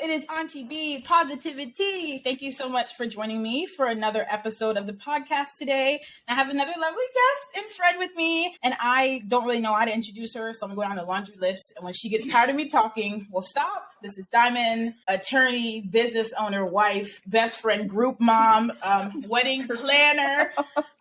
it is Auntie B, Positivity. Thank you so much for joining me for another episode of the podcast today. I have another lovely guest and friend with me, and I don't really know how to introduce her, so I'm going to go down the laundry list, and when she gets tired of me talking, we'll stop. This is Diamond, attorney, business owner, wife, best friend, group mom, wedding planner,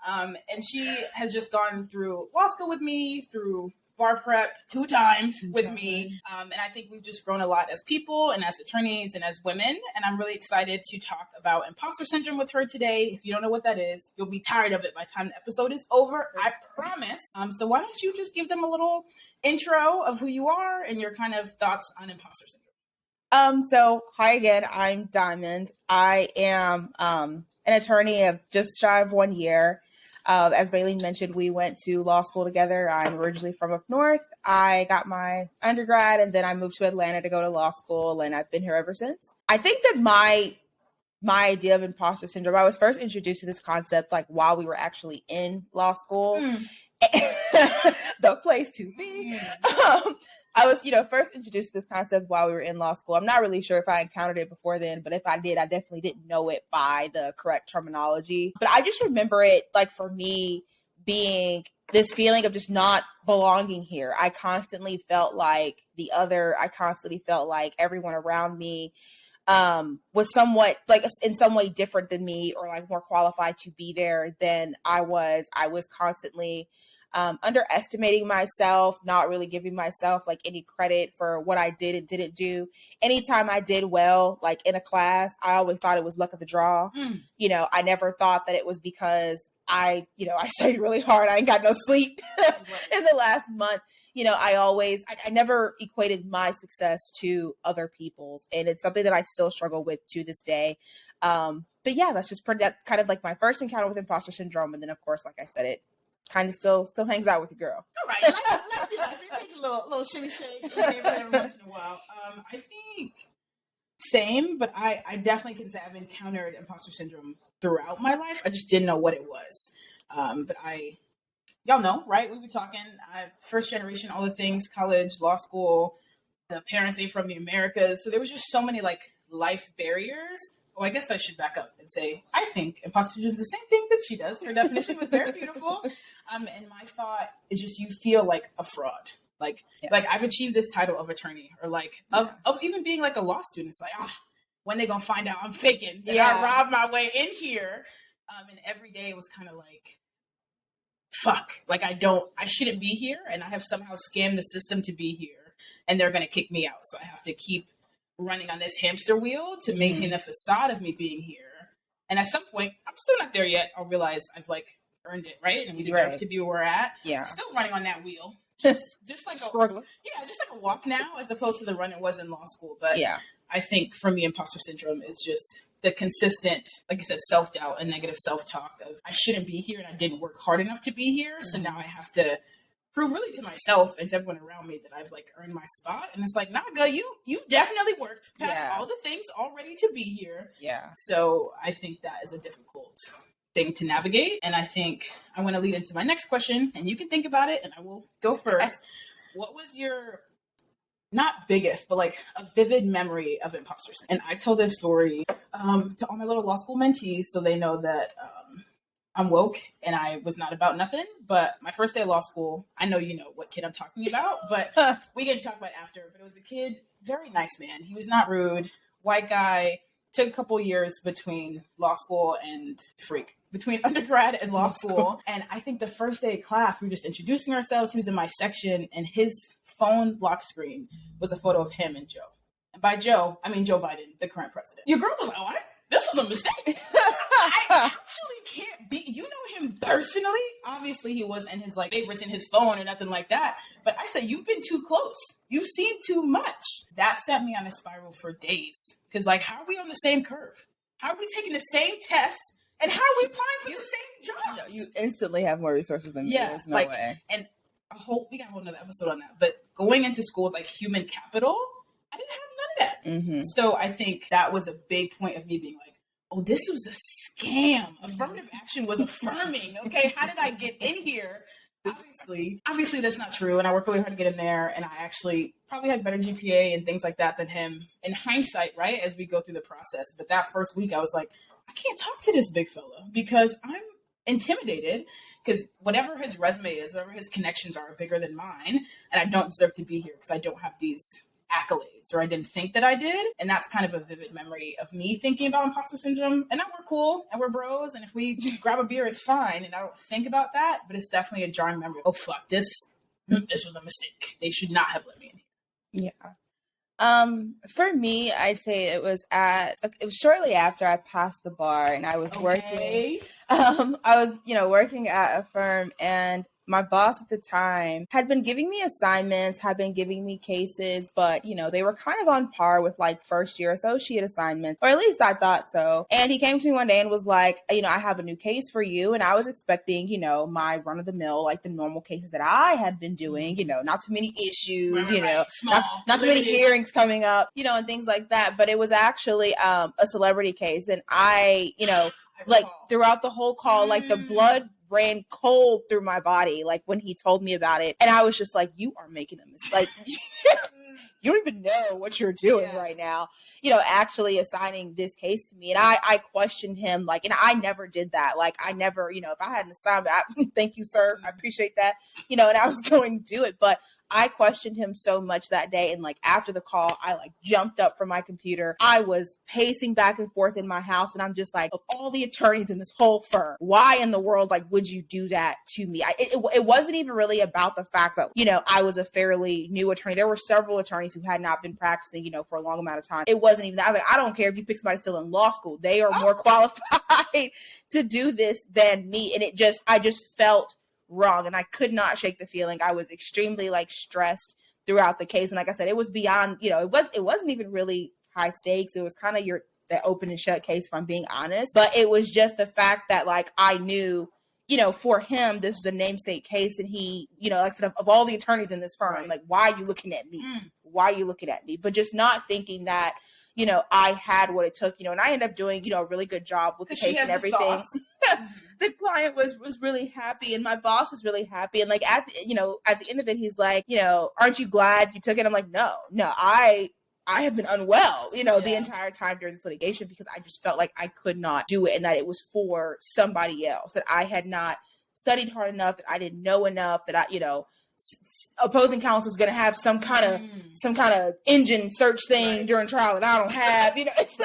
and she has just gone through law school with me, through bar prep 2 times with me. And I think we've just grown a lot as people and as attorneys and as women. And I'm really excited to talk about imposter syndrome with her today. If you don't know what that is, you'll be tired of it by the time the episode is over. I promise. So why don't you just give them a little intro of who you are and your kind of thoughts on imposter syndrome? So hi again, I'm Diamond. I am an attorney of just shy of 1 year. As Bailey mentioned, we went to law school together. I'm originally from up north. I got my undergrad and then I moved to Atlanta to go to law school, and I've been here ever since. I think that my idea of imposter syndrome, I was first introduced to this concept like while we were actually in law school. The place to be. I was, first introduced to this concept while we were in law school. I'm not really sure if I encountered it before then, but if I did, I definitely didn't know it by the correct terminology. But I just remember it, like, for me, being this feeling of just not belonging here. I constantly felt like the other. I constantly felt like everyone around me was somewhat, like, in some way different than me, or like more qualified to be there than I was. I was constantly underestimating myself, not really giving myself like any credit for what I did and didn't do. Anytime I did well, like in a class, I always thought it was luck of the draw. I never thought that it was because I studied really hard. I ain't got no sleep in the last month. I never equated my success to other people's, and it's something that I still struggle with to this day. But yeah, that's kind of like my first encounter with imposter syndrome. And then of course, like I said, it kind of still hangs out with the girl. All right, let's take a little shimmy shake every once in a while. I think same, but I definitely can say I've encountered imposter syndrome throughout my life. I just didn't know what it was. But y'all know, right? We were talking first generation, all the things, college, law school. The parents ain't from the Americas, so there was just so many like life barriers. Oh, I guess I should back up and say, I think imposter syndrome is the same thing that she does. Her definition was very beautiful. And my thought is just, you feel like a fraud. Like I've achieved this title of attorney, or like of even being like a law student. It's like, when they gonna find out I'm faking? That I robbed my way in here. And every day it was kind of like, fuck, like I shouldn't be here. And I have somehow scammed the system to be here, and they're going to kick me out. So I have to keep running on this hamster wheel to maintain the facade of me being here. And at some point, I'm still not there yet. I'll realize I've like earned it, right? And we deserve to be where we're at. Yeah. Still running on that wheel. Just like struggling. Just like a walk now, as opposed to the run it was in law school. But yeah, I think for me, imposter syndrome is just the consistent, like you said, self-doubt and negative self-talk of I shouldn't be here and I didn't work hard enough to be here. So now I have to prove really to myself and to everyone around me that I've like earned my spot. And it's like, nah, girl, you definitely worked past all the things already to be here. Yeah. So I think that is a difficult thing to navigate. And I think I want to lead into my next question, and you can think about it and I will go first. What was your, not biggest, but like a vivid memory of imposter syndrome? And I told this story to all my little law school mentees so they know that I'm woke and I was not about nothing. But my first day of law school, I know you know what kid I'm talking about, but we can talk about it after. But it was a kid, very nice man. He was not rude, white guy, took a couple years between law school and between undergrad and law school. And I think the first day of class, we were just introducing ourselves. He was in my section, and his phone lock screen was a photo of him and Joe. And by Joe, I mean Joe Biden, the current president. Your girl was like, this was a mistake. I actually can't be, you know him personally. Obviously he wasn't his like favorites in his phone or nothing like that. But I said, you've been too close. You've seen too much. That set me on a spiral for days. Because like, how are we on the same curve? How are we taking the same tests? And how are we applying for the same job? No, you instantly have more resources than me. There's no way. And we got a whole nother episode on that. But going into school with like human capital, I didn't have none of that. Mm-hmm. So I think that was a big point of me being like, oh, this was a scam. Affirmative action was affirming. Okay, how did I get in here? Obviously that's not true. And I work really hard to get in there. And I actually probably had better GPA and things like that than him in hindsight, right? As we go through the process. But that first week I was like, I can't talk to this big fella because I'm intimidated because whatever his resume is, whatever his connections are bigger than mine. And I don't deserve to be here because I don't have these accolades, or I didn't think that I did. And that's kind of a vivid memory of me thinking about imposter syndrome. And now we're cool and we're bros. And if we grab a beer, it's fine. And I don't think about that, but it's definitely a jarring memory. Oh, fuck, this was a mistake. They should not have let me in here. Yeah. For me, I'd say it was shortly after I passed the bar and I was working. I was, working at a firm, and my boss at the time had been giving me assignments, had been giving me cases, but, they were kind of on par with like first year associate assignments, or at least I thought so. And he came to me one day and was like, I have a new case for you. And I was expecting, my run of the mill, like the normal cases that I had been doing, not too many issues, not too many hearings coming up, and things like that. But it was actually a celebrity case. And I throughout the whole call, like the blood ran cold through my body, like when he told me about it. And I was just like, you are making a mistake. You don't even know what you're doing right now, actually assigning this case to me. And I questioned him, and I never did that. Like, I never, if I had an assignment, thank you, sir. I appreciate that, and I was going to do it. But I questioned him so much that day. And after the call, I jumped up from my computer. I was pacing back and forth in my house. And I'm just like, of all the attorneys in this whole firm, why in the world, would you do that to me? It wasn't even really about the fact that, I was a fairly new attorney. There were several attorneys who had not been practicing, for a long amount of time. It wasn't even that. I was like, I don't care if you pick somebody still in law school. They are more qualified to do this than me. And I just felt wrong, and I could not shake the feeling. I was extremely stressed throughout the case, and like I said, it was beyond, it wasn't even really high stakes. It was kind of that open and shut case, if I'm being honest. But it was just the fact that I knew, for him, this was a namesake case, and he, like I said, of all the attorneys in this firm, why are you looking at me? Why are you looking at me? But just not thinking that, I had what it took, and I ended up doing, a really good job with the case and everything. The client was really happy, and my boss was really happy. And at the end of it, he's like, aren't you glad you took it? I'm like, no, I have been unwell, the entire time during this litigation, because I just felt like I could not do it, and that it was for somebody else, that I had not studied hard enough, that I didn't know enough, that I, opposing counsel is going to have some kind of engine search thing during trial that I don't have. It's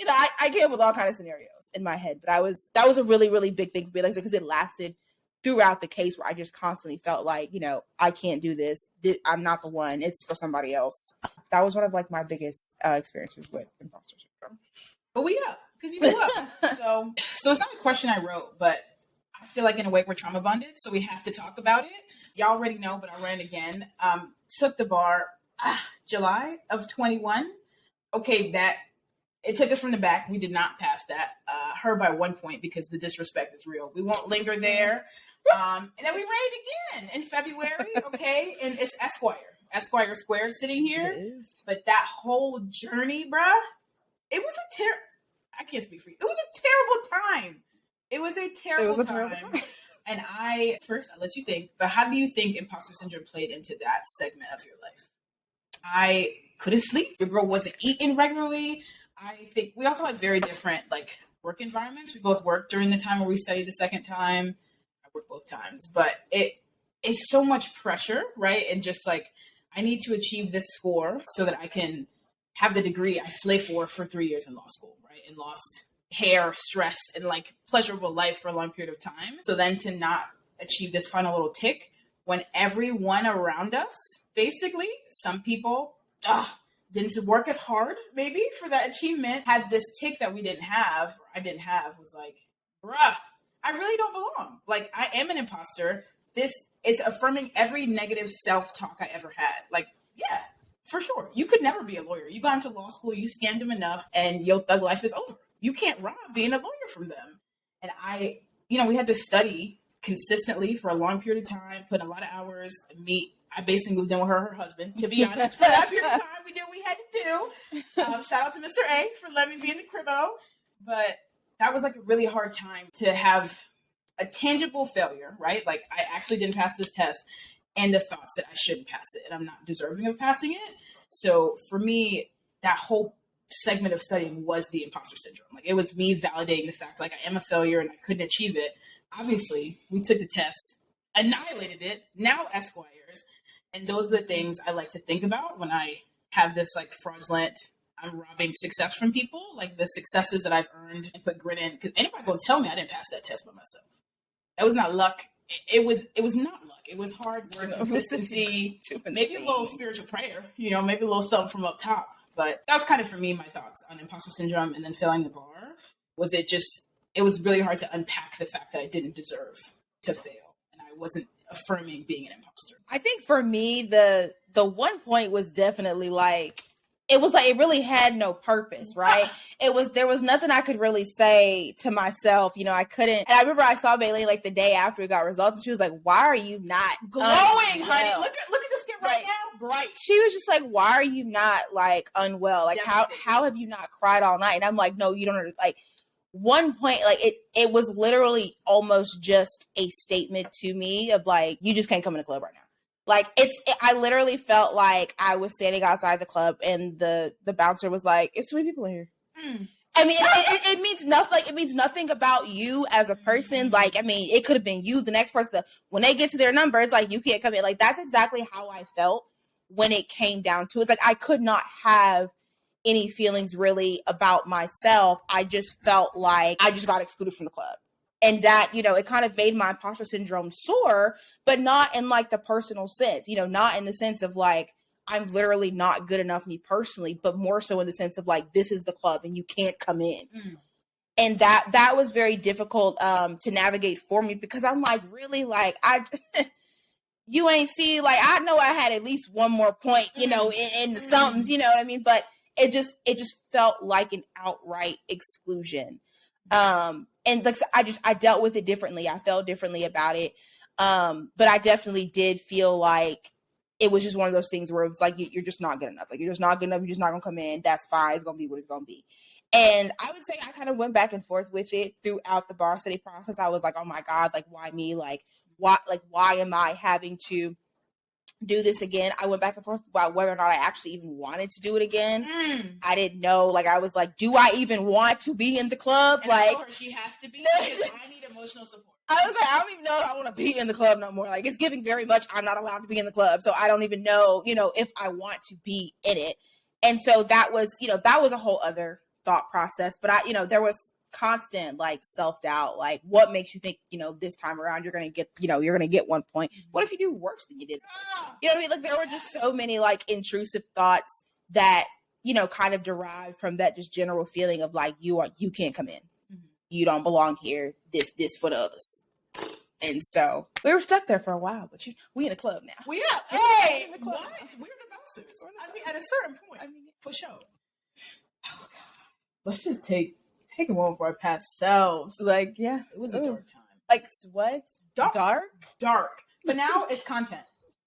I came up with all kinds of scenarios in my head, but that was a really, really big thing for me, because it lasted throughout the case, where I just constantly felt like, I can't do this. I'm not the one. It's for somebody else. That was one of my biggest experiences with imposter syndrome. But we up, because you blew up. So it's not a question I wrote, but I feel like in a way we're trauma bonded, so we have to talk about it. Y'all already know, but I ran again. Took the bar July of 21. Okay, it took us from the back. We did not pass that. Her by 1 point, because the disrespect is real. We won't linger there. And then we ran it again in February. Okay, and it's Esquire Square sitting here. But that whole journey, bruh, it was I can't speak for you. It was a terrible time. It was a terrible time. And I'll let you think, but how do you think imposter syndrome played into that segment of your life? I couldn't sleep. Your girl wasn't eating regularly. I think we also had very different work environments. We both worked during the time where we studied the second time. I worked both times, but it's so much pressure, right? And just I need to achieve this score so that I can have the degree I slaved for 3 years in law school, right? And lost hair, stress, and pleasurable life for a long period of time. So then to not achieve this final little tick when everyone around us, basically, some people didn't work as hard maybe for that achievement, had this tick that I didn't have, was bruh, I really don't belong. I am an imposter. This is affirming every negative self-talk I ever had. Yeah, for sure. You could never be a lawyer. You got into law school, you scammed them enough, and your thug life is over. You can't rob being a lawyer from them. And we had to study consistently for a long period of time, put in a lot of hours, I basically moved in with her husband, to be honest. For that period of time, we did what we had to do. Shout out to Mr. A for letting me be in the cribbo. But that was a really hard time to have a tangible failure, right? Like I actually didn't pass this test, and the thoughts that I shouldn't pass it and I'm not deserving of passing it. So for me, that whole segment of studying was the imposter syndrome. Like it was me validating the fact like I am a failure and I couldn't achieve it. Obviously, we took the test, annihilated it, now Esquires. And those are the things I like to think about when I have this like fraudulent, I'm robbing success from people, like the successes that I've earned and put grit in. Because anybody gonna tell me I didn't pass that test by myself. That was not luck. It was not luck. It was hard work, consistency, maybe a little spiritual prayer, maybe a little something from up top. But that was kind of for me, my thoughts on imposter syndrome and then failing the bar. It was really hard to unpack the fact that I didn't deserve to fail. And I wasn't affirming being an imposter. I think for me, the one point was definitely like, it really had no purpose, right? There was nothing I could really say to myself. I couldn't. And I remember I saw Bailey like the day after we got results, and she was like, "Why are you not glowing, honey? Look at the skin right now, bright." She was just like, "Why are you not like unwell? Like how have you not cried all night?" And I'm like, "No, you don't understand." Like one point, like it was literally almost just a statement to me of like, you just can't come in the club right now. Like I literally felt like I was standing outside the club and the bouncer was like, "It's too many people in here." I mean, it means nothing. Like, it means nothing about you as a person. Like, I mean, it could have been you, the next person. When they get to their number, it's like, you can't come in. Like, that's exactly how I felt when it came down to it. It's like, I could not have any feelings really about myself. I just felt like I just got excluded from the club. And that, it kind of made my imposter syndrome sore, but not in like the personal sense, not in the sense of like, I'm literally not good enough, me personally, but more so in the sense of like, this is the club and you can't come in. And that was very difficult to navigate for me, because I'm like, really, like, you ain't see, like, I know I had at least one more point, in the somethings, you know what I mean? But it just felt like an outright exclusion. And like, I dealt with it differently. I felt differently about it. But I definitely did feel like it was just one of those things where it's like, you're just not good enough. Like, you're just not good enough. You're just not going to come in. That's fine. It's going to be what it's going to be. And I would say I kind of went back and forth with it throughout the bar study process. I was like, oh my God, like, why me? Like, why am I having to do this again? I went back and forth about whether or not I actually even wanted to do it again. I didn't know. Like, I was like, do I even want to be in the club? And like, I told her she has to be, because I need emotional support. I was like, I don't even know if I want to be in the club no more. Like, it's giving very much, I'm not allowed to be in the club. So I don't even know, if I want to be in it. And so that was a whole other thought process. But there was constant like self-doubt. Like, what makes you think, this time around you're going to get 1 point? What if you do worse than you did? You know what I mean? Like, there were just so many like intrusive thoughts that, kind of derived from that just general feeling of like, you can't come in. You don't belong here. This for the others. And so we were stuck there for a while, but we in the club now. We are. Hey, what? We're the bouncers. I mean, at a certain point, for sure. Oh God. Let's just take a moment for our past selves. Like, yeah, it was a dark time. Like, what? Dark. But now it's content,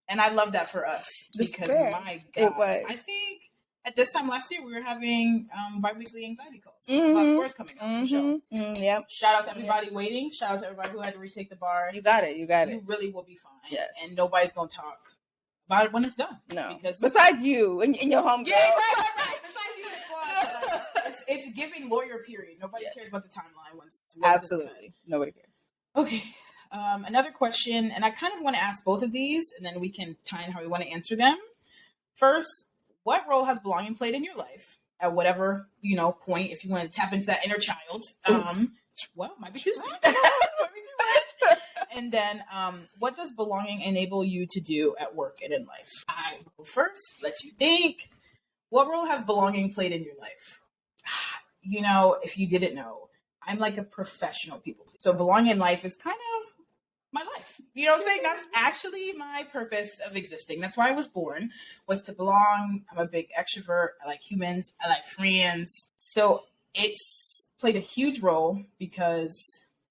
and I love that for us, because my God, I think at this time last year we were having bi-weekly anxiety calls. About scores coming up, for sure. Yep. Shout out to everybody waiting. Shout out to everybody who had to retake the bar. You got it. You really will be fine. Yes. And nobody's gonna talk about it when it's done. No. Because besides you and your homegirl. Yeah, right. Besides you, it's giving lawyer period. Nobody cares about the timeline once absolutely nobody cares. Okay. Another question, and I kind of want to ask both of these, and then we can tie in how we want to answer them. First, what role has belonging played in your life at whatever, point, if you want to tap into that inner child? Well, might be too soon. Might be too much. And then, what does belonging enable you to do at work and in life? I will go first, let you think. What role has belonging played in your life? If you didn't know, I'm like a professional people pleaser. So belonging in life is kind of my life. You know what I'm saying? That's actually my purpose of existing. That's why I was born, was to belong. I'm a big extrovert. I like humans. I like friends. So it's played a huge role, because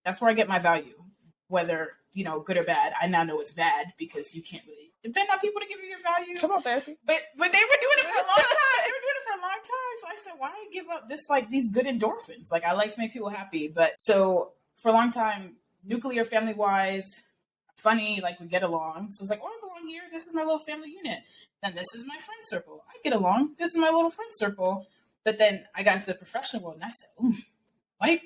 that's where I get my value, whether, good or bad. I now know it's bad, because you can't really depend on people to give you your value. Come on, therapy. But they were doing it for a long time. So I said, why give up these good endorphins? Like, I like to make people happy. But so for a long time, nuclear family wise, funny, like we get along. So it's like, oh, I belong here. This is my little family unit. Then this is my friend circle. I get along. This is my little friend circle. But then I got into the professional world and I said, ooh, white,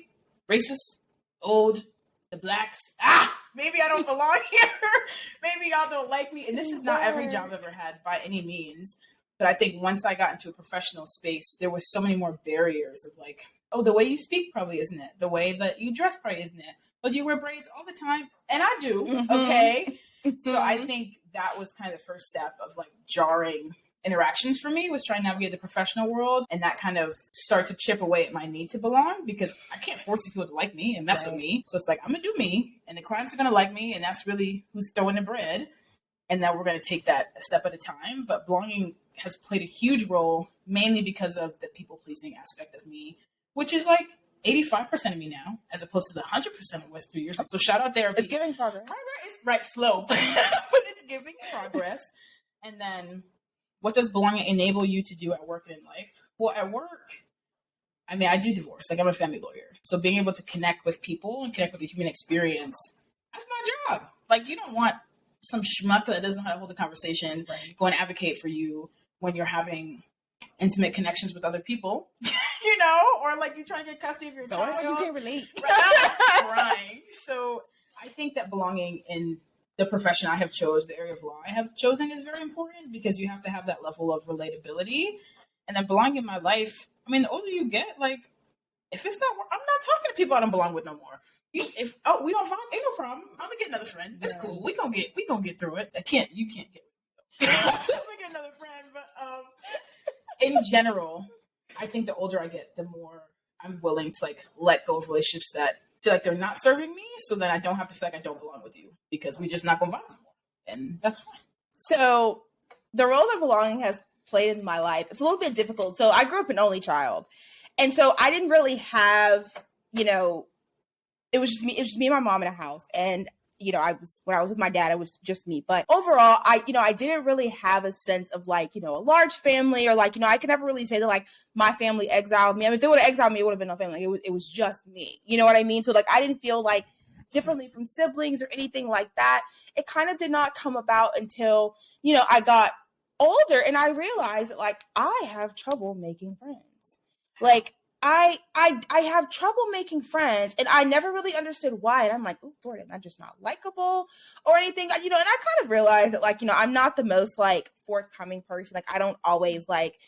racist, old, the blacks. Maybe I don't belong here. Maybe y'all don't like me. And this is not every job I've ever had by any means. But I think once I got into a professional space, there was so many more barriers of like, oh, the way you speak probably isn't it. The way that you dress probably isn't it. But you wear braids all the time. And I do. Okay. So I think that was kind of the first step of like jarring interactions for me, was trying to navigate the professional world, and that kind of start to chip away at my need to belong, because I can't force these people to like me and mess with me. So it's like, I'm gonna do me, and the clients are gonna like me, and that's really who's throwing the bread. And then we're gonna take that a step at a time. But belonging has played a huge role, mainly because of the people pleasing aspect of me, which is like 85% of me now, as opposed to the 100% it was 3 years ago. So shout out therapy. It's giving progress. Progress is right, slow, but it's giving progress. And then, what does belonging enable you to do at work and in life? Well, at work, I mean, I do divorce. Like, I'm a family lawyer. So being able to connect with people and connect with the human experience, that's my job. Like, you don't want some schmuck that doesn't know how to hold a conversation go and advocate for you when you're having intimate connections with other people, you know, or like you try to get custody of your child. You can't relate. Right. So I think that belonging in the profession I have chose, the area of law I have chosen, is very important, because you have to have that level of relatability. And then belonging in my life, I mean, the older you get, like, if it's not, I'm not talking to people I don't belong with no more. We don't find, ain't no problem. I'm gonna get another friend. It's cool. We gonna get through it. You can't get we get another friend. But in general, I think the older I get, the more I'm willing to like let go of relationships that feel like they're not serving me, so that I don't have to feel like I don't belong with you, because we just not gonna vibe anymore. And that's fine. So the role that belonging has played in my life, it's a little bit difficult. So I grew up an only child. And so I didn't really have, you know, it was just me and my mom in a house. And, you know, when I was with my dad, it was just me. But overall, I didn't really have a sense of like, you know, a large family, or like, you know, I could never really say that like my family exiled me. I mean, if they would have exiled me, it would have been no family. It was just me. You know what I mean? So like, I didn't feel like differently from siblings or anything like that. It kind of did not come about until, you know, I got older and I realized that like I have trouble making friends. Like I have trouble making friends, and I never really understood why. And I'm like, oh, Lord, am I just not likable or anything? You know, and I kind of realized that, like, you know, I'm not the most like forthcoming person. Like, I don't always like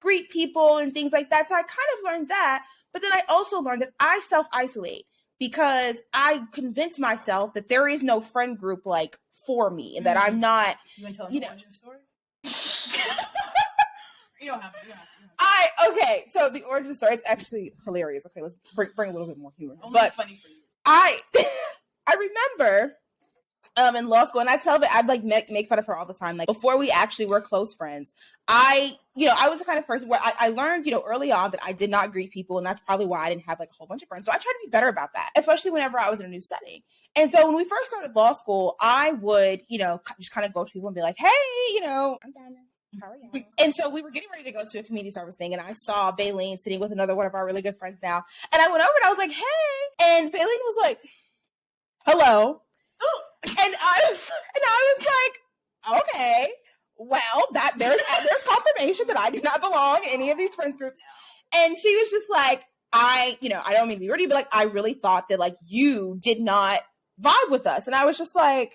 greet people and things like that. So I kind of learned that. But then I also learned that I self-isolate, because I convinced myself that there is no friend group like for me, and that I'm not. You want to tell an origin story? You don't have to. Okay, so the origin story, it's actually hilarious. Okay, let's bring a little bit more humor. Only but funny for you. I remember in law school, and I'd like make fun of her all the time. Like, before we actually were close friends, I was the kind of person where I learned, you know, early on that I did not greet people, and that's probably why I didn't have like a whole bunch of friends. So I tried to be better about that, especially whenever I was in a new setting. And so when we first started law school, I would, you know, just kind of go to people and be like, hey, you know, I'm Diamond. How are you? And so we were getting ready to go to a community service thing, and I saw Baleen sitting with another one of our really good friends now. And I went over and I was like, hey. And Baleen was like, hello. And I was like, okay, well, there's confirmation that I do not belong in any of these friends groups. And she was just like, I don't mean to be rude, but like, I really thought that like you did not vibe with us. And I was just like,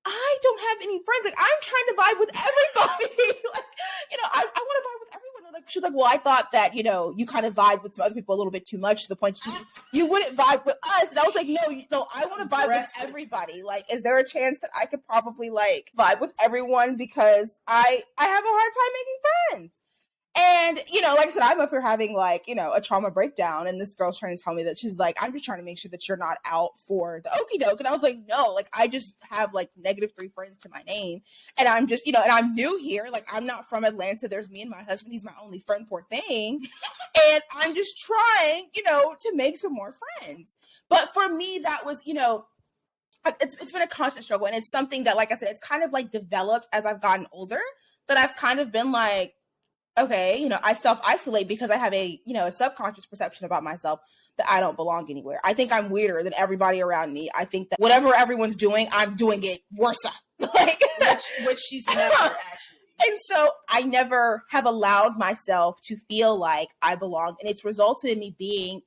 I don't have any friends. Like, I'm trying to vibe with everybody. Like, you know, I want to vibe with everyone. Like, she was like, well, I thought that, you know, you kind of vibe with some other people a little bit too much, to the point that you wouldn't vibe with us. And I was like, no, I want to vibe with everybody. Like, is there a chance that I could probably like vibe with everyone? Because I have a hard time making friends. And, you know, like I said, I'm up here having like, you know, a trauma breakdown, and this girl's trying to tell me that she's like, I'm just trying to make sure that you're not out for the okie doke. And I was like, no, like, I just have like -3 friends to my name. And I'm just, you know, and I'm new here. Like, I'm not from Atlanta. There's me and my husband. He's my only friend, poor thing. And I'm just trying, you know, to make some more friends. But for me, that was, you know, it's been a constant struggle. And it's something that, like I said, it's kind of like developed as I've gotten older, that I've kind of been like, okay, I self-isolate because I have a subconscious perception about myself that I don't belong anywhere. I think I'm weirder than everybody around me. I think that whatever everyone's doing, I'm doing it worse. Like, which she's never actually. And so I never have allowed myself to feel like I belong. And it's resulted in me being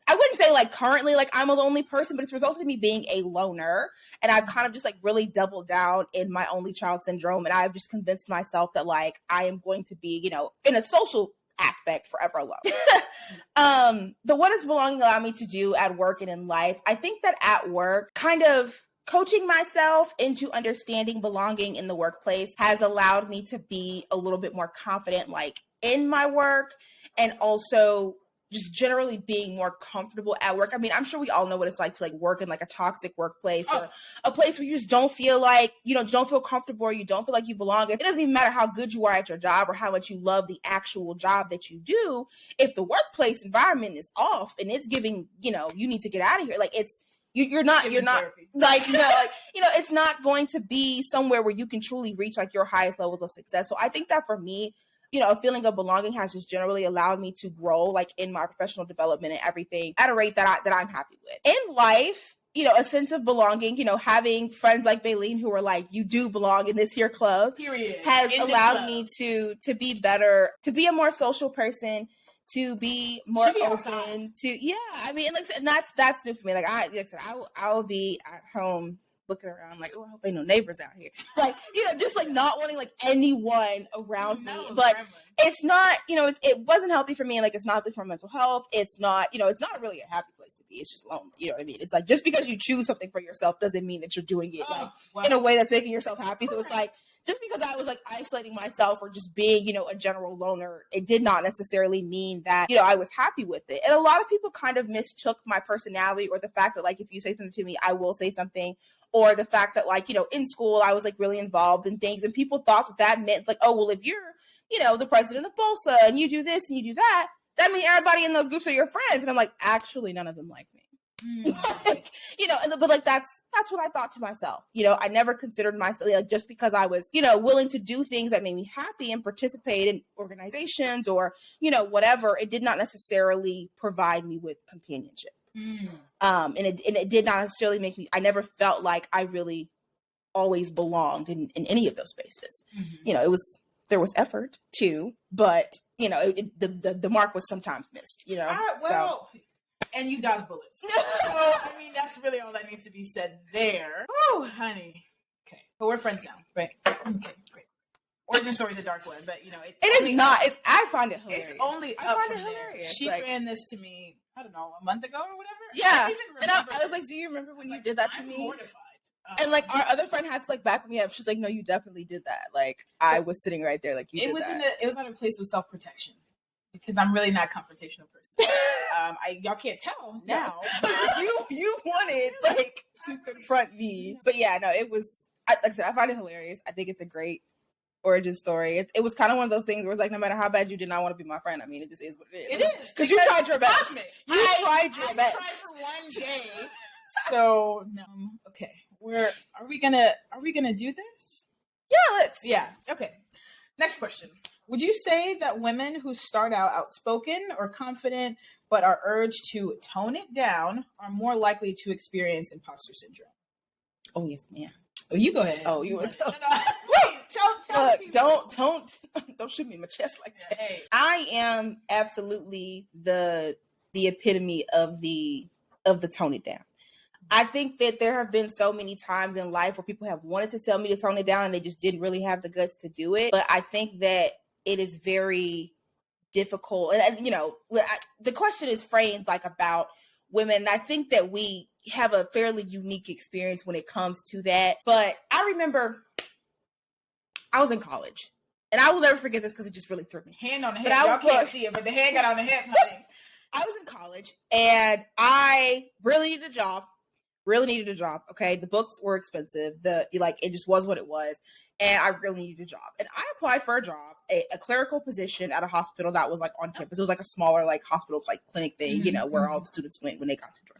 I wouldn't say like currently like I'm a lonely person, but it's resulted in me being a loner. And I've kind of just like really doubled down in my only child syndrome. And I've just convinced myself that like I am going to be, in a social aspect forever alone. But what does belonging allow me to do at work and in life? I think that at work, kind of coaching myself into understanding belonging in the workplace has allowed me to be a little bit more confident, like in my work, and also just generally being more comfortable at work. I mean, I'm sure we all know what it's like to like work in like a toxic workplace or a place where you just don't feel like, don't feel comfortable or you don't feel like you belong. It doesn't even matter how good you are at your job or how much you love the actual job that you do. If the workplace environment is off and it's giving, you need to get out of here. Like you're not like, it's not going to be somewhere where you can truly reach like your highest levels of success. So I think that for me, a feeling of belonging has just generally allowed me to grow like in my professional development and everything at a rate that I'm happy with. In life, a sense of belonging, having friends like Baleen who are like, you do belong in this here club, period, has allowed me to be better, to be a more social person, to be more open to, I mean, and that's new for me. Like I will be at home looking around like, oh, I hope ain't no neighbors out here. Like, just like not wanting like anyone around me. But it's not, it wasn't healthy for me. And like, it's not healthy for mental health. It's not, it's not really a happy place to be. It's just lonely. You know what I mean? It's like, just because you choose something for yourself doesn't mean that you're doing it in a way that's making yourself happy. So it's like, just because I was like isolating myself or just being, a general loner, it did not necessarily mean that, I was happy with it. And a lot of people kind of mistook my personality or the fact that like, if you say something to me, I will say something. Or the fact that like, in school, I was like really involved in things and people thought that meant like, oh, well, if you're, the president of BOLSA and you do this and you do that, that means everybody in those groups are your friends. And I'm like, actually, none of them like me. Like, but like, that's what I thought to myself. I never considered myself like just because I was, willing to do things that made me happy and participate in organizations or, whatever, it did not necessarily provide me with companionship. And it did not necessarily make me, I never felt like I really always belonged in any of those spaces. There was effort too, but the mark was sometimes missed, and you dodged bullets. So, I mean, that's really all that needs to be said there. Oh, honey. Okay. But we're friends now. Right. Okay, great. Origin story's a dark one, but it is not. I find it hilarious. It's only I find it hilarious. She ran this to me, I don't know, a month ago or whatever. Yeah. And I was like, do you remember when you did that to me? I'm mortified. And like our other friend had to like back me up. She's like, no, you definitely did that. Like I was sitting right there, like you did that. It was out of a place of self-protection because I'm really not a confrontational person. Y'all can't tell now. you wanted like to confront me, but yeah, no, it was. Like I said, I find it hilarious. I think it's a great origin story. It was kind of one of those things where it's like, no matter how bad you did not want to be my friend, I mean, it just is what it is. It is because you tried your best. I tried for one day. So no, okay. Are we gonna do this? Yeah, let's. Yeah. Okay. Next question. Would you say that women who start out outspoken or confident but are urged to tone it down are more likely to experience imposter syndrome? Oh yes, ma'am. Oh, you go ahead. Oh, you was. Please tell Look, don't shoot me in my chest like that. Hey. I am absolutely the epitome of the tone it down. I think that there have been so many times in life where people have wanted to tell me to tone it down and they just didn't really have the guts to do it. But I think that it is very difficult. And the question is framed like about women. And I think that we have a fairly unique experience when it comes to that. But I remember I was in college and I will never forget this because it just really threw me. Hand on the head. Y'all can't see it, but the hand got on the head, honey. I was in college and I really needed a job. Okay. The books were expensive. It just was what it was. And I really needed a job. And I applied for a job, a clerical position at a hospital that was like on campus. It was like a smaller like hospital like clinic thing, where all the students went when they got to Georgia.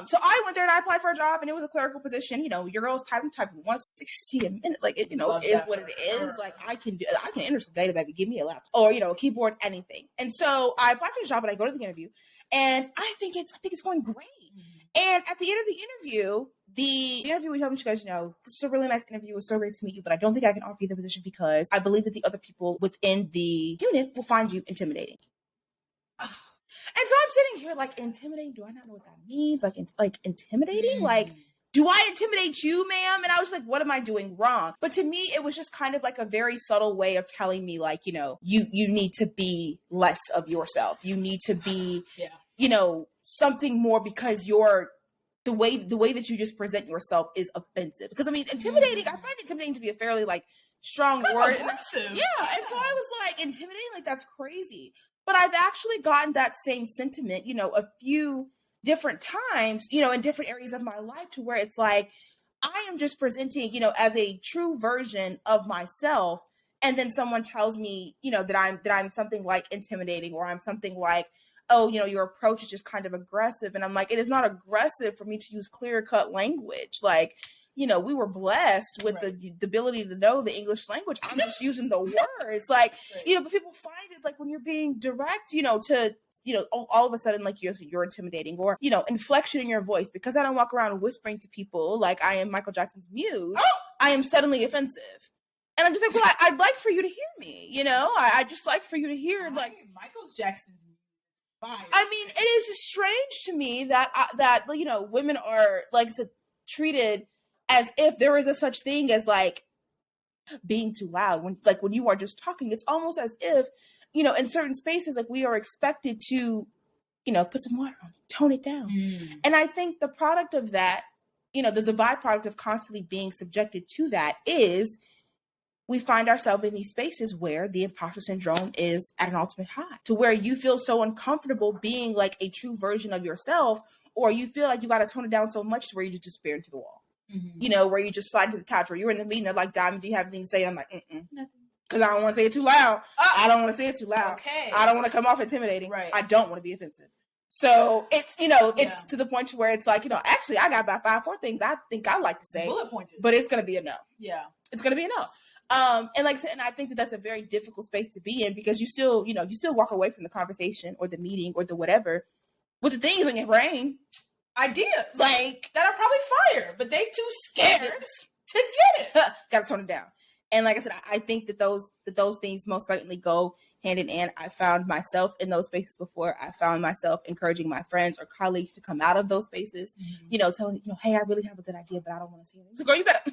So I went there and I applied for a job, and it was a clerical position. You know, your girl's typing 160 a minute. Like, it, you know, is what it is. Sure. Like, I can enter some data, baby. Give me a laptop or, you know, a keyboard, anything. And so I applied for the job, and I go to the interview, and I think it's going great. Mm-hmm. And at the end of the interview, we told me, she goes, you know, this is a really nice interview. It was so great to meet you, but I don't think I can offer you the position because I believe that the other people within the unit will find you intimidating. And so I'm sitting here like, intimidating? Do I not know what that means? Like intimidating? Like, do I intimidate you, ma'am? And I was like, what am I doing wrong? But to me, it was just kind of like a very subtle way of telling me, like, you know, you need to be less of yourself. You need to be, you know, something more, because the way that you just present yourself is offensive. Because I mean, intimidating, I find intimidating to be a fairly like strong word. Aggressive. Yeah. And so I was like, intimidating, like that's crazy. But I've actually gotten that same sentiment, you know, a few different times, you know, in different areas of my life, to where it's like, I am just presenting, you know, as a true version of myself. And then someone tells me, you know, that I'm something like intimidating, or I'm something like, oh, you know, your approach is just kind of aggressive. And I'm like, it is not aggressive for me to use clear cut language. Like, you know, we were blessed with the ability to know the English language. I'm just using the words, like, you know, but people find it like when you're being direct, you know, to, you know, all of a sudden, like you're intimidating, or, you know, inflection in your voice, because I don't walk around whispering to people like I am Michael Jackson's muse. I am suddenly offensive. And I'm just like, well, I'd like for you to hear me, you know, I just like for you to hear, like, Michael Jackson's muse. I mean, it is just strange to me that, you know, women are, like I said, treated as if there is a such thing as like being too loud. When you are just talking, it's almost as if, you know, in certain spaces, like we are expected to, you know, put some water on it, tone it down. And I think the product of that, you know, the byproduct of constantly being subjected to that is we find ourselves in these spaces where the imposter syndrome is at an ultimate high, to where you feel so uncomfortable being like a true version of yourself, or you feel like you got to tone it down so much to where you just despair into the wall. You know, where you just slide to the couch, where you're in the meeting, they're like, Diamond, do you have anything to say? And I'm like, nothing. Because I don't want to say it too loud. I don't want to say it too loud. Okay. I don't want to come off intimidating. Right. I don't want to be offensive. So it's, you know, it's to the point where it's like, you know, actually I got about 5-4 things I think I'd like to say. Bullet pointed. But it's going to be a no. Yeah. It's going to be a no. And like I said, and I think that that's a very difficult space to be in, because you still walk away from the conversation or the meeting or the whatever with the things in your brain. Ideas like that are probably fire, but they too scared to get it. Gotta tone it down. And like I said, I think that those things most certainly go hand in hand. I found myself in those spaces before. I found myself encouraging my friends or colleagues to come out of those spaces, you know, telling, you know, hey, I really have a good idea, but I don't want to say anything. So girl, you better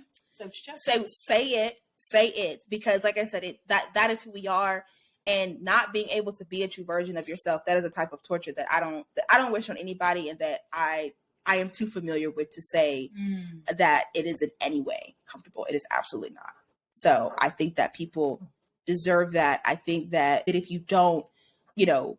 say it, because like I said, that is who we are. And not being able to be a true version of yourself, that is a type of torture that I don't wish on anybody, and that I am too familiar with to say that it is in any way comfortable. It is absolutely not. So I think that people deserve that. I think that if you don't, you know,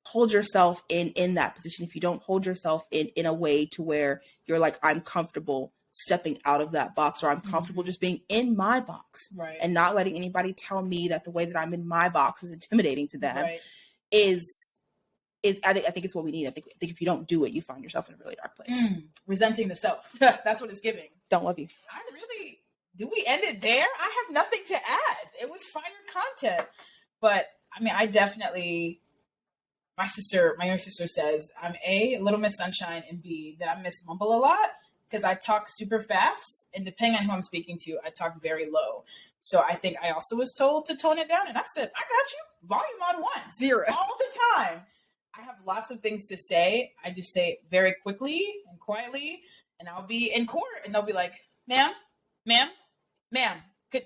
hold yourself in that position, if you don't hold yourself in a way to where you're like, I'm comfortable stepping out of that box, or I'm comfortable just being in my box, and not letting anybody tell me that the way that I'm in my box is intimidating to them, is I think it's what we need. I think if you don't do it, you find yourself in a really dark place. Resenting the self. That's what it's giving. Don't love you. Do we end it there? I have nothing to add. It was fire content. But I mean, I definitely, my younger sister says I'm A, Little Miss Sunshine, and B, that I miss mumble a lot, because I talk super fast, and depending on who I'm speaking to, I talk very low. So I think I also was told to tone it down, and I said, I got you. Volume on 1. 0. All the time. I have lots of things to say. I just say it very quickly and quietly, and I'll be in court, and they'll be like, ma'am,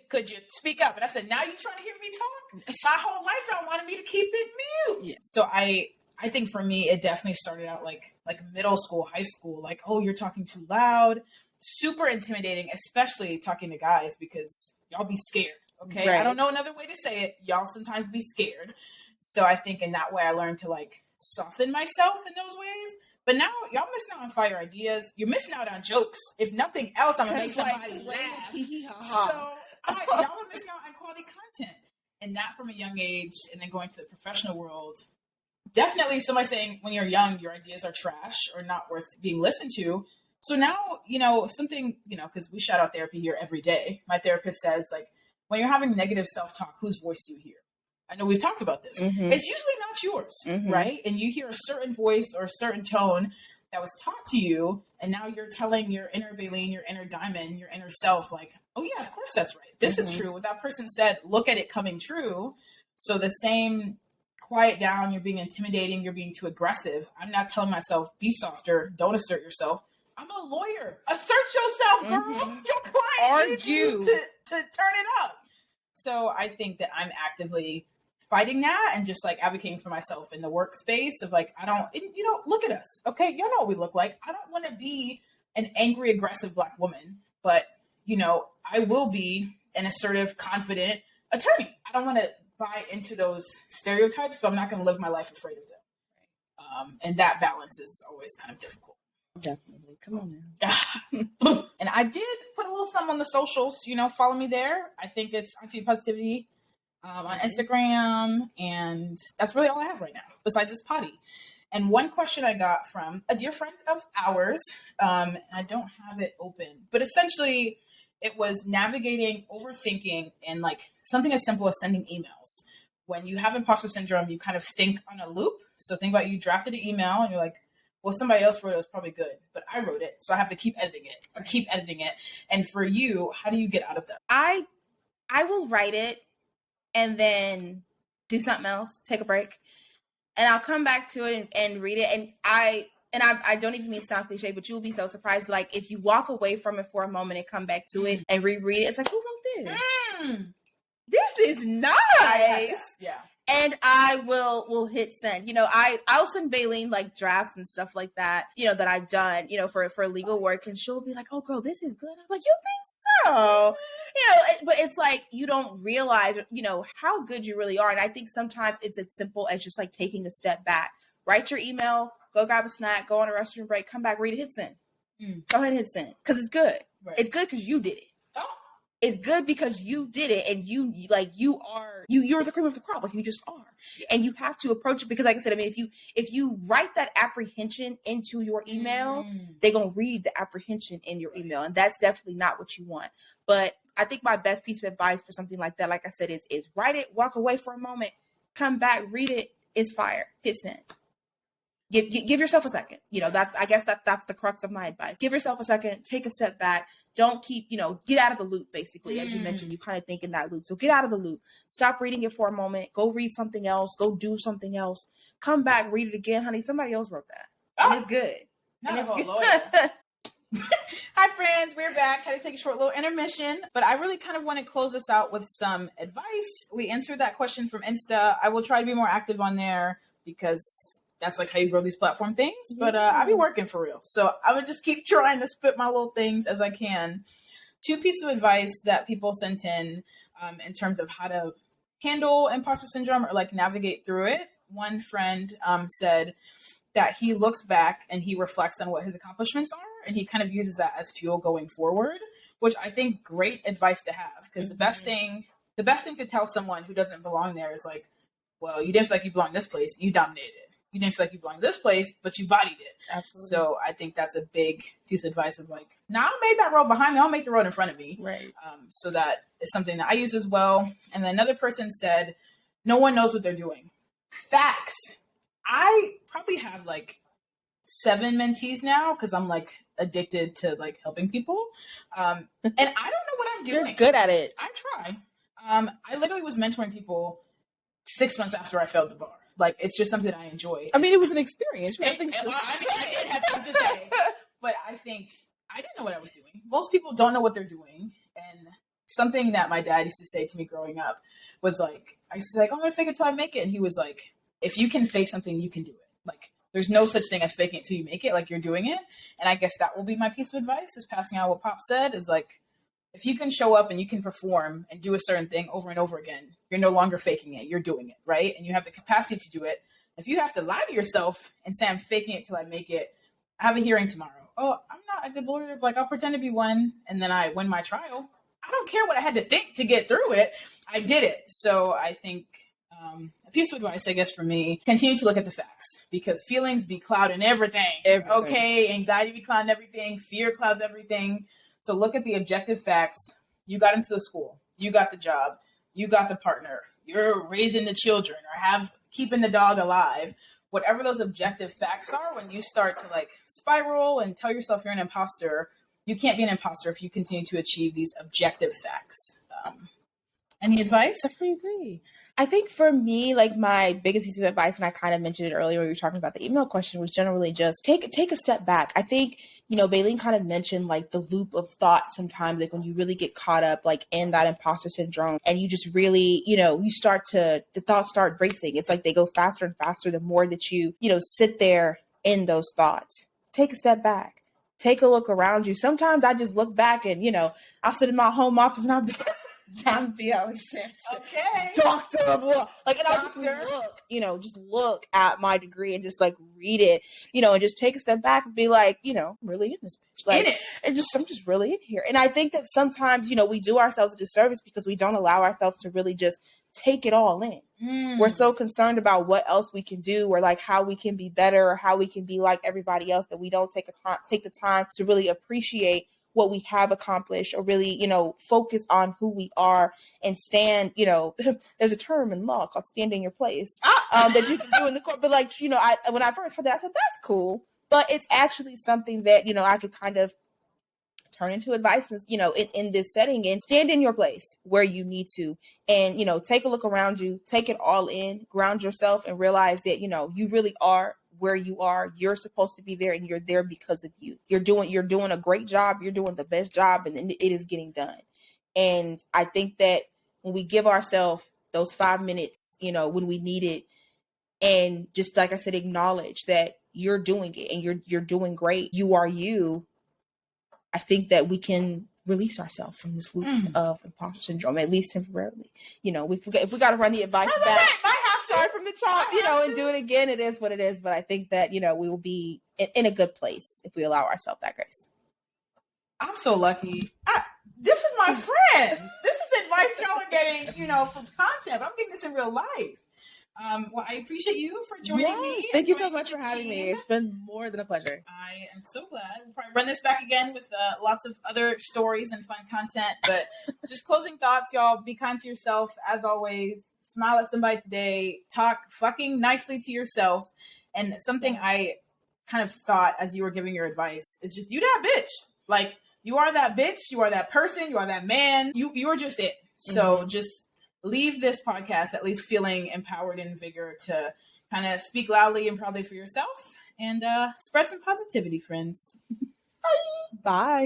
could you speak up? And I said, now you trying to hear me talk? My whole life y'all wanted me to keep it mute. Yeah. So I think for me, it definitely started out like middle school, high school, like, oh, you're talking too loud, super intimidating, especially talking to guys, because y'all be scared. Okay. Right. I don't know another way to say it. Y'all sometimes be scared. So I think in that way, I learned to like soften myself in those ways. But now y'all missing out on fire ideas. You're missing out on jokes. If nothing else, I'm gonna make somebody laugh. So y'all are missing out on quality content. And that from a young age, and then going to the professional world, definitely somebody saying when you're young, your ideas are trash or not worth being listened to. So now, something, because we shout out therapy here every day. My therapist says, like, when you're having negative self-talk, whose voice do you hear? I know we've talked about this. Mm-hmm. It's usually not yours, right? And you hear a certain voice or a certain tone that was taught to you, and now you're telling your inner Baleen, your inner Diamond, your inner self, like, oh yeah, of course that's right. This is true. What that person said, look at it coming true. So the same, quiet down, you're being intimidating, you're being too aggressive. I'm not telling myself, be softer, don't assert yourself. I'm a lawyer. Assert yourself, girl. Your client needs you to turn it up. So I think that I'm actively fighting that and just like advocating for myself in the workspace of like, look at us. Okay. Y'all know what we look like. I don't want to be an angry, aggressive Black woman, but I will be an assertive, confident attorney. I don't want to buy into those stereotypes, but I'm not going to live my life afraid of them. And that balance is always kind of difficult. Definitely. Come on now. And I did put a little something on the socials, follow me there. I think it's RTV Positivity on Instagram. And that's really all I have right now, besides this potty. And one question I got from a dear friend of ours, I don't have it open, but essentially it was navigating overthinking and like something as simple as sending emails. When you have imposter syndrome, you kind of think on a loop. So think about you drafted an email and you're like, well, somebody else wrote it, was probably good, but I wrote it, so I have to keep editing it. And for you, how do you get out of that? I will write it and then do something else, take a break, and I'll come back to it and read it. And I don't even mean to sound cliche, but you'll be so surprised. Like if you walk away from it for a moment and come back to it and reread it, it's like, who wrote this? This is nice. Yeah. And I will hit send. I'll send Baleen like drafts and stuff like that, that I've done, for legal work. And she'll be like, oh, girl, this is good. I'm like, you think so? But it's like, you don't realize, how good you really are. And I think sometimes it's as simple as just like taking a step back. Write your email, go grab a snack, go on a restroom break, come back, read it, hit send. Go ahead and hit send. Because it's good. Right. It's good because you did it. Oh. It's good because you did it and you're the cream of the crop. Like you just are. And you have to approach it because like I said, I mean, if you write that apprehension into your email, they're going to read the apprehension in your email. And that's definitely not what you want. But I think my best piece of advice for something like that, like I said, is write it, walk away for a moment, come back, read it, it's fire, hit send. Give yourself a second. That's the crux of my advice. Give yourself a second, take a step back. Don't keep, get out of the loop, basically. As you mentioned, you kind of think in that loop. So get out of the loop. Stop reading it for a moment. Go read something else. Go do something else. Come back, read it again. Honey, somebody else wrote that. And it's good. Hi, friends. We're back. Had to take a short little intermission. But I really kind of want to close this out with some advice. We answered that question from Insta. I will try to be more active on there because that's like how you grow these platform things. But I be working for real. So I'm going to just keep trying to spit my little things as I can. 2 pieces of advice that people sent in terms of how to handle imposter syndrome or like navigate through it. One friend said that he looks back and he reflects on what his accomplishments are. And he kind of uses that as fuel going forward, which I think great advice to have. Because the best thing to tell someone who doesn't belong there is like, well, you didn't feel like you belong in this place. You dominated it. You didn't feel like you belonged in this place, but you bodied it. Absolutely. So I think that's a big piece of advice of like, I made that road behind me. I'll make the road in front of me. Right. So that is something that I use as well. And then another person said, no one knows what they're doing. Facts. I probably have like 7 mentees now because I'm like addicted to like helping people. And I don't know what I'm doing. You're good at it. I try. I literally was mentoring people 6 months after I failed the bar. Like, it's just something I enjoy. I mean, it was an experience. I did have things to say. But I think I didn't know what I was doing. Most people don't know what they're doing. And something that my dad used to say to me growing up was like, I used to say, like, I'm going to fake it till I make it. And he was like, if you can fake something, you can do it. Like, there's no such thing as faking it till you make it. Like, you're doing it. And I guess that will be my piece of advice, is passing out what Pop said, is like, if you can show up and you can perform and do a certain thing over and over again, you're no longer faking it. You're doing it, right? And you have the capacity to do it. If you have to lie to yourself and say, I'm faking it till I make it, I have a hearing tomorrow. Oh, I'm not a good lawyer. Like, I'll pretend to be one. And then I win my trial. I don't care what I had to think to get through it. I did it. So I think A piece of advice, I guess, for me, continue to look at the facts, because feelings be clouding everything. Okay, anxiety be clouding everything. Fear clouds everything. So look at the objective facts. You got into the school. You got the job. You got the partner. You're raising the children or keeping the dog alive. Whatever those objective facts are, when you start to like spiral and tell yourself you're an imposter, you can't be an imposter if you continue to achieve these objective facts. Any advice? I definitely agree. I think for me, like my biggest piece of advice, and I kind of mentioned it earlier when we were talking about the email question, was generally just take a step back. I think, Bailey kind of mentioned like the loop of thought sometimes, like when you really get caught up like in that imposter syndrome and you just really, the thoughts start racing. It's like they go faster and faster the more that you sit there in those thoughts. Take a step back. Take a look around you. Sometimes I just look back and, I'll sit in my home office and I'll be John B. I was saying, okay, doctor, like, and I'll just look at my degree and just like read it, and just take a step back and be like, I'm really in this bitch, like, I'm just really in here. And I think that sometimes, we do ourselves a disservice because we don't allow ourselves to really just take it all in. We're so concerned about what else we can do, or like how we can be better, or how we can be like everybody else, that we don't take the time to really appreciate what we have accomplished, or really, focus on who we are and stand, there's a term in law called stand in your place, that you can do in the court. But like, when I first heard that, I said, that's cool. But it's actually something that, I could kind of turn into advice, in this setting, and stand in your place where you need to, and, take a look around you, take it all in, ground yourself, and realize that, you really are where you are. You're supposed to be there, and you're there because of you. You're doing a great job. You're doing the best job, and it is getting done. And I think that when we give ourselves those 5 minutes, when we need it, and just like I said, acknowledge that you're doing it and you're doing great. You are you. I think that we can release ourselves from this loop of imposter syndrome, at least temporarily. If we got to run the advice back, start from the top, and do it again. It is what it is. But I think that, we will be in a good place if we allow ourselves that grace. I'm so lucky. This is my friend. This is advice y'all are getting, from content. I'm getting this in real life. Well, I appreciate you for joining me. Thank you so much for having me. It's been more than a pleasure. I am so glad. We'll probably run this back again with lots of other stories and fun content. But just closing thoughts, y'all. Be kind to yourself, as always. Smile at somebody today. Talk fucking nicely to yourself. And something I kind of thought as you were giving your advice is just, you that bitch. Like, you are that bitch. You are that person. You are that man. You are just it. So just leave this podcast at least feeling empowered and vigor to kind of speak loudly and proudly for yourself, and spread some positivity, friends. Bye.